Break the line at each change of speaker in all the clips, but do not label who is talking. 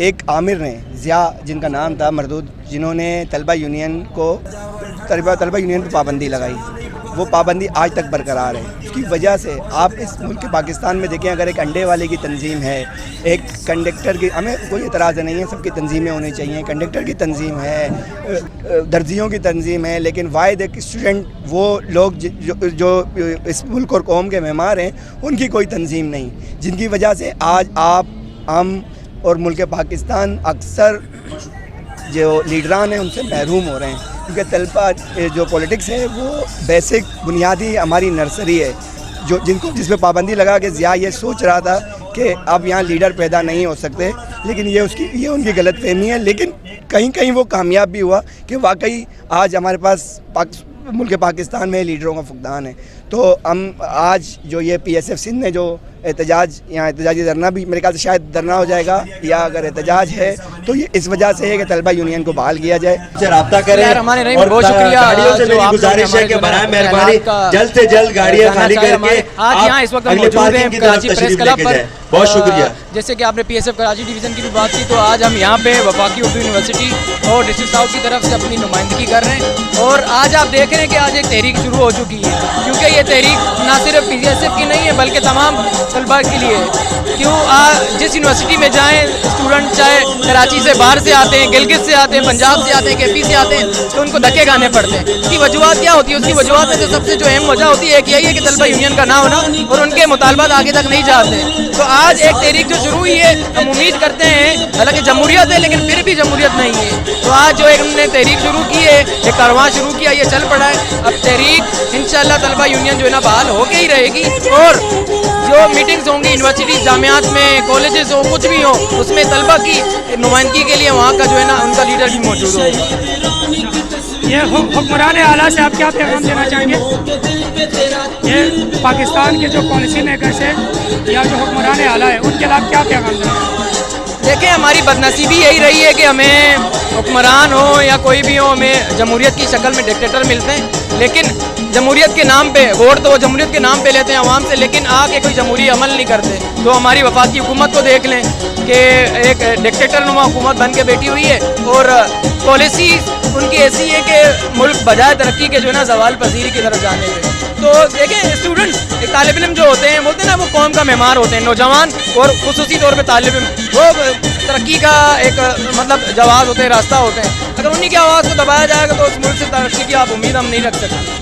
ایک عامر نے ضیاء جن کا نام تھا مردود، جنہوں نے طلبہ یونین کو طلبہ یونین پہ پابندی لگائی، وہ پابندی آج تک برقرار ہے۔ اس کی وجہ سے آپ اس ملک پاکستان میں دیکھیں، اگر ایک انڈے والے کی تنظیم ہے، ایک کنڈکٹر کی، ہمیں کوئی اعتراض نہیں ہے، سب کی تنظیمیں ہونی چاہیے، کنڈکٹر کی تنظیم ہے، درزیوں کی تنظیم ہے، لیکن واحد ایک اسٹوڈنٹ، وہ لوگ جو اس ملک اور قوم کے معمار ہیں، ان کی کوئی تنظیم نہیں، جن کی وجہ سے آج آپ، ہم اور ملک پاکستان اکثر جو لیڈران ہیں ان سے محروم ہو رہے ہیں، کیونکہ طلبہ جو پولیٹکس ہے وہ بیسک بنیادی ہماری نرسری ہے، جس پہ پابندی لگا کہ ضیاء یہ سوچ رہا تھا کہ اب یہاں لیڈر پیدا نہیں ہو سکتے، لیکن یہ ان کی غلط فہمی ہے، لیکن کہیں وہ کامیاب بھی ہوا کہ واقعی آج ہمارے پاس ملک پاکستان میں لیڈروں کا فقدان ہے۔ تو ہم آج جو یہ پی ایس ایف سندھ نے جو یہاں احتجاجی دھرنا بھی میرے خیال سے شاید دھرنا ہو جائے گا، یا اگر احتجاج ہے تو یہ اس وجہ سے ہے کہ طلبہ یونین کو بحال کیا جائے،
رابطہ کریں، اور
بہت شکریہ۔
گاڑیوں سے میری گزارش ہے کہ برائے مہربانی جلد سے جلد گاڑیاں خالی کر کے
آج یہاں اس وقت
اگلے
موجود ہیں
پارکنگ کی طرف
کراچی پریس
تشریف لے
کلب
کے
پر۔
جائیں۔ بہت شکریہ۔
جیسے کہ آپ نے P S F Karachi division کی بھی بات کی، تو آج ہم یہاں پہ وفاقی اردو یونیورسٹی اور ڈسٹرکٹ ساؤتھ کی طرف سے اپنی نمائندگی کر رہے ہیں، اور آج آپ دیکھ رہے ہیں کہ آج ایک تحریک شروع ہو چکی ہے، کیونکہ یہ تحریک نہ صرف پی ایس ایف کی نہیں ہے بلکہ تمام طلباء کے لیے ہے۔ کیوں جس یونیورسٹی میں جائیں اسٹوڈنٹ، چاہے کراچی سے باہر سے آتے ہیں، گلگت سے آتے ہیں، پنجاب سے آتے ہیں، کے پی سے آتے ہیں، تو ان کو دھکے کھانے پڑتے ہیں۔ اس کی وجوہات کیا ہوتی ہے؟ اس کی وجوہات میں سے سب سے جو اہم وجہ ہوتی ہے ایک یہی ہے کہ طلبہ یونین کا نہ ہونا اور ان کے مطالبات آگے تک نہیں جاتے۔ تو آج ایک تحریک جو شروع ہوئی ہے، ہم امید کرتے ہیں، حالانکہ جمہوریت ہے لیکن پھر بھی جمہوریت نہیں ہے، تو آج جو ایک ہم نے تحریک شروع کی ہے، ایک کارواں شروع کیا، یہ چل پڑا ہے۔ اب تحریک انشاءاللہ طلبہ یونین جو ہے نا بحال ہو کے ہی رہے گی، اور جو میٹنگز ہوں گی یونیورسٹی جامعات میں، کالجز ہوں، کچھ بھی ہوں، اس میں طلبہ کی نمائندگی کے لیے وہاں کا جو ہے نا ان کا لیڈر بھی موجود ہوگا۔
یہ حکمران اعلیٰ سے آپ کیا پیغام دینا چاہیں گے؟ یہ پاکستان کے جو پالیسی میکرز ہیں یا جو حکمران اعلیٰ ہیں، ان کے خلاف کیا پیغام دینا چاہیں گے؟
دیکھیں، ہماری بدنصیبی یہی رہی ہے کہ ہمیں حکمران ہو یا کوئی بھی ہو، ہمیں جمہوریت کی شکل میں ڈکٹیٹر ملتے ہیں، لیکن جمہوریت کے نام پہ ووٹ تو وہ جمہوریت کے نام پہ لیتے ہیں عوام سے، لیکن آ کے کوئی جمہوری عمل نہیں کرتے۔ تو ہماری وفاقی حکومت کو دیکھ لیں کہ ایک ڈکٹیٹر نما حکومت بن کے بیٹھی ہوئی ہے، اور پالیسی ان کی ایسی ہے کہ ملک بجائے ترقی کے جو ہے نا زوال پذیری کی طرف جانے میں۔ تو دیکھیں، اسٹوڈنٹس، ایک طالب علم جو ہوتے ہیں، بولتے ہیں نا وہ قوم کا معمار ہوتے ہیں، نوجوان اور خصوصی طور پہ طالب علم، وہ ترقی کا ایک مطلب جواز ہوتے ہیں، راستہ ہوتے ہیں۔ اگر انہی کی آواز کو دبایا جائے گا تو اس ملک سے ترقی کی آپ امید ہم نہیں رکھ سکتے۔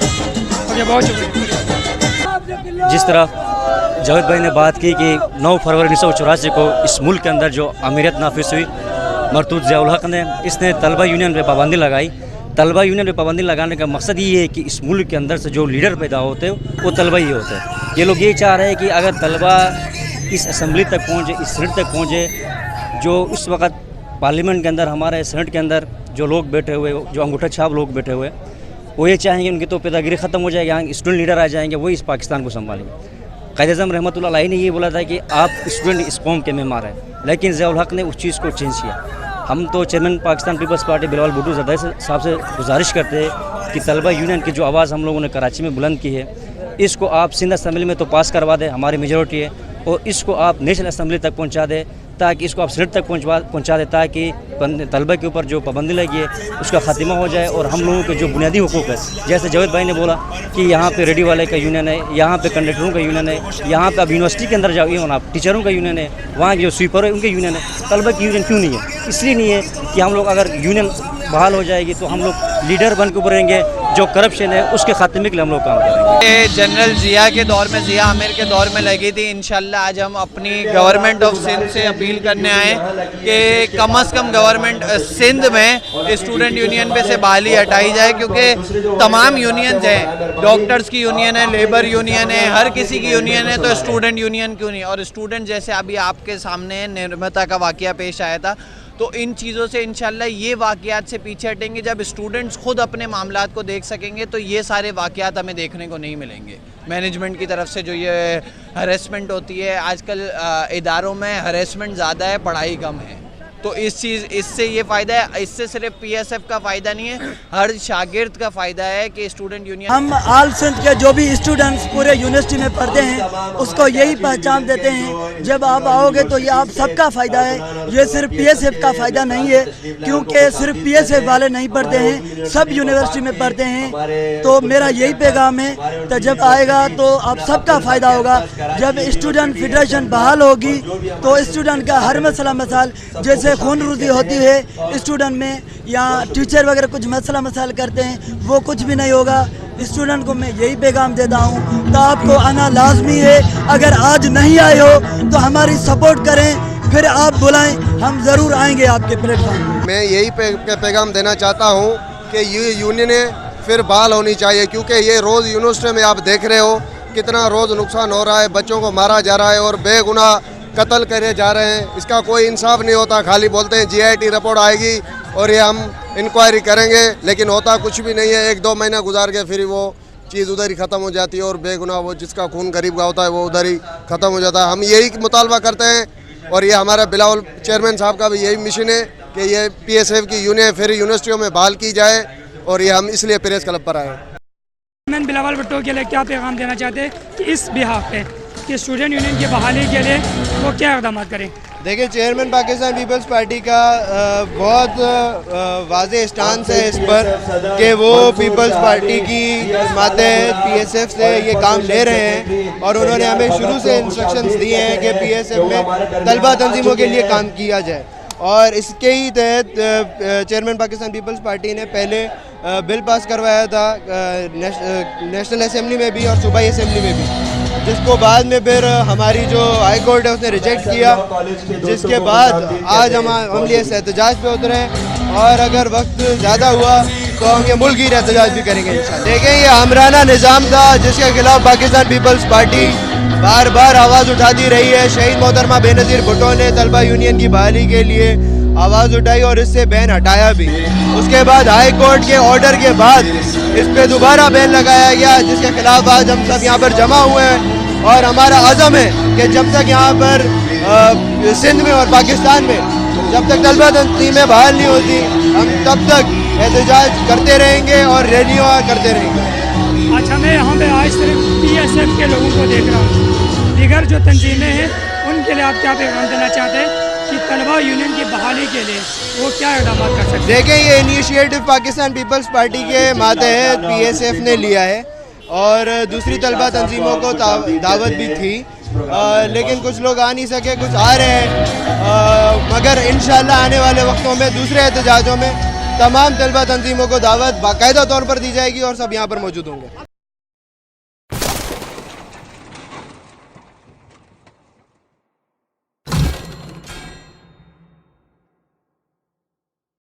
بہت شکریہ۔
جس طرح جاوید بھائی نے بات کی کہ 9 فروری 1984 کو اس ملک کے اندر جو امیریت نافذ ہوئی، مرتضی ضیاء الحق نے، اس نے طلبہ یونین پہ پابندی لگائی۔ طلبہ یونین پہ پابندی لگانے کا مقصد یہ ہے کہ اس ملک کے اندر سے جو لیڈر پیدا ہوتے ہیں وہ طلبہ ہی ہوتے ہیں۔ یہ لوگ یہ چاہ رہے ہیں کہ اگر طلبہ اس اسمبلی تک پہنچے، اس سینٹ تک پہنچے، جو اس وقت پارلیمنٹ کے اندر، ہمارے سینٹ کے اندر جو لوگ بیٹھے ہوئے، جو انگوٹھا چھاپ لوگ بیٹھے ہوئے، وہ یہ چاہیں گے ان کی تو پیدا گیری ختم ہو جائے گی، یہاں اسٹوڈنٹ لیڈر آ جائیں گے، وہی اس پاکستان کو سنبھالیں گے۔ قائد اعظم رحمۃ اللہ علیہ نے یہ بولا تھا کہ آپ اسٹوڈنٹ اس قوم کے معمار ہیں، لیکن ضیاء الحق نے اس چیز کو چینج کیا۔ ہم تو چیئرمین پاکستان پیپلز پارٹی بلاول بھٹو زرداری صاحب سے گزارش کرتے ہیں کہ طلبہ یونین کی جو آواز ہم لوگوں نے کراچی میں بلند کی ہے، اس کو آپ سندھ اسمبلی میں تو پاس کروا دیں، ہماری میجورٹی ہے، اور اس کو آپ نیشنل اسمبلی تک پہنچا دیں، تاکہ اس کو آپ سینٹ تک پہنچا دیں، تاکہ طلبہ کے اوپر جو پابندی لگی ہے اس کا خاتمہ ہو جائے، اور ہم لوگوں کے جو بنیادی حقوق ہے، جیسے جاوید بھائی نے بولا کہ یہاں پہ ریڈیو والے کا یونین ہے، یہاں پہ کنڈکٹروں کا یونین ہے، یہاں پہ اب یونیورسٹی کے اندر جاؤ آپ ٹیچروں کا یونین ہے، وہاں جو سویپر ہے ان کے یونین ہے، طلبہ کی یونین کیوں نہیں ہے؟ اس لیے نہیں ہے کہ ہم لوگ اگر یونین بحال ہو جائے گی تو ہم لوگ لیڈر بن کے ابھریں گے، جو کرپشن ہے اس کے خاتمے کے لیے ہم لوگ کام کریں گے۔
جنرل ضیاء کے دور میں، ضیاء عامر کے دور میں لگی تھی، انشاءاللہ آج ہم اپنی گورنمنٹ آف سندھ سے اپیل کرنے آئے کہ کم از کم گورنمنٹ سندھ میں اسٹوڈنٹ یونین پہ سے بحالی ہٹائی جائے، کیونکہ تمام یونینز ہیں، ڈاکٹرز کی یونین ہے، لیبر یونین ہے، ہر کسی کی یونین ہے، تو اسٹوڈنٹ یونین کیوں نہیں؟ اور اسٹوڈنٹ جیسے ابھی آپ کے سامنے نرمتا کا واقعہ پیش آیا تھا، تو ان چیزوں سے انشاءاللہ یہ واقعات سے پیچھے ہٹیں گے۔ جب اسٹوڈنٹس خود اپنے معاملات کو دیکھ سکیں گے تو یہ سارے واقعات ہمیں دیکھنے کو نہیں ملیں گے۔ مینجمنٹ کی طرف سے جو یہ ہریسمنٹ ہوتی ہے، آج کل اداروں میں ہریسمنٹ زیادہ ہے، پڑھائی کم ہے۔
تو اس سے یہ فائدہ ہے. اس سے صرف پی ایس ایف کا فائدہ نہیں ہے, ہر شاگرد کا فائدہ ہے کہ اسٹوڈنٹ یونین.
ہم آل سندھ کے جو بھی اسٹوڈنٹس پورے یونیورسٹی میں پڑھتے ہیں اس کو یہی پہچان دیتے ہیں, جب آپ آؤ گے تو یہ آپ سب کا فائدہ ہے, یہ صرف پی ایس ایف کا فائدہ نہیں ہے, کیونکہ صرف پی ایس ایف والے نہیں پڑھتے ہیں, سب یونیورسٹی میں پڑھتے ہیں. تو میرا یہی پیغام ہے کہ جب آئے گا تو آپ سب کا فائدہ ہوگا. جب اسٹوڈنٹ فیڈریشن بحال ہوگی تو اسٹوڈنٹ کا ہر مسئلہ مسائل جیسے خون ریزی ہوتی ہے اسٹوڈنٹ میں یا ٹیچر وغیرہ کچھ مسئلہ مسائل کرتے ہیں وہ کچھ بھی نہیں ہوگا. اسٹوڈنٹ کو میں یہی پیغام دیتا ہوں تو آپ کو آنا لازمی ہے. اگر آج نہیں آئے ہو تو ہماری سپورٹ کریں, پھر آپ بلائیں, ہم ضرور آئیں گے آپ کے پلیٹ فارم.
میں یہی پیغام دینا چاہتا ہوں کہ یہ یونینیں پھر بحال ہونی چاہیے, کیونکہ یہ روز یونیورسٹی میں آپ دیکھ رہے ہو کتنا روز نقصان ہو رہا ہے, بچوں کو مارا جا رہا ہے اور بے گناہ قتل کرے جا رہے ہیں. اس کا کوئی انصاف نہیں ہوتا. خالی بولتے ہیں جی آئی ٹی رپورٹ آئے گی اور یہ ہم انکوائری کریں گے, لیکن ہوتا کچھ بھی نہیں ہے. 1-2 مہینہ گزار کے پھر وہ چیز ادھر ہی ختم ہو جاتی ہے اور بے گناہ وہ جس کا خون غریب کا ہوتا ہے وہ ادھر ہی ختم ہو جاتا ہے. ہم یہی مطالبہ کرتے ہیں اور یہ ہمارا بلاول چیئرمین صاحب کا بھی یہی مشن ہے کہ یہ پی ایس ایف کی یونین پھر یونیورسٹیوں میں بحال کی جائے, اور یہ ہم اس لیے پریس کلب پر آئے.
میں بلاول بھٹو کے لیے کیا پیغام دینا چاہتے ہیں کہ اس بحاف پہ کہ اسٹوڈنٹ یونین کی بحالی کے لیے وہ کیا اقدامات کریں؟
دیکھیں, چیئرمین پاکستان پیپلز پارٹی کا بہت واضح اسٹانس ہے اس پر کہ وہ پیپلز پارٹی کی ماتحت پی ایس ایف سے یہ کام لے رہے ہیں, اور انہوں نے ہمیں شروع سے انسٹرکشنز دیے ہیں کہ پی ایس ایف میں طلبہ تنظیموں کے لیے کام کیا جائے. اور اس کے ہی تحت چیئرمین پاکستان پیپلز پارٹی نے پہلے بل پاس کروایا تھا نیشنل اسمبلی میں بھی اور صوبائی اسمبلی میں بھی, جس کو بعد میں پھر ہماری جو ہائی کورٹ ہے اس نے ریجیکٹ کیا, جس کے بعد آج ہم اس احتجاج پہ اترے ہیں, اور اگر وقت زیادہ ہوا تو ہم یہ ملکی احتجاج بھی کریں گے انشاءاللہ. دیکھیں, یہ آمرانہ نظام تھا جس کے خلاف پاکستان پیپلز پارٹی بار بار آواز اٹھاتی رہی ہے. شہید محترمہ بے نظیر بھٹو نے طلبہ یونین کی بحالی کے لیے آواز اٹھائی اور اس سے بین ہٹایا بھی. اس کے بعد ہائی کورٹ کے آرڈر کے بعد اس پہ دوبارہ بین لگایا گیا, جس کے خلاف آج ہم سب یہاں پر جمع ہوئے ہیں, اور ہمارا عزم ہے کہ جب تک یہاں پر سندھ میں اور پاکستان میں جب تک طلبہ تنظیمیں بحال نہیں ہوتی ہم تب تک احتجاج کرتے رہیں گے اور ریلیاں کرتے رہیں گے.
اچھا, میں یہاں پہ آج صرف پی ایس ایف کے لوگوں کو دیکھ رہا ہوں, دیگر جو تنظیمیں ہیں ان کے لیے آپ کیا پیغام دینا چاہتے ہیں کہ طلبہ یونین کی بحالی کے لیے وہ کیا اقدامات کر سکتے ہیں؟
دیکھیں, یہ انیشیٹو پاکستان پیپلز پارٹی کے ماتحت پی ایس ایف نے لیا ہے, اور دوسری طلبہ تنظیموں کو دعوت بھی تھی, لیکن کچھ لوگ آ نہیں سکے, کچھ آ رہے ہیں, مگر انشاءاللہ آنے والے وقتوں میں دوسرے احتجاجوں میں تمام طلبہ تنظیموں کو دعوت باقاعدہ طور پر دی جائے گی اور سب یہاں پر موجود ہوں گے.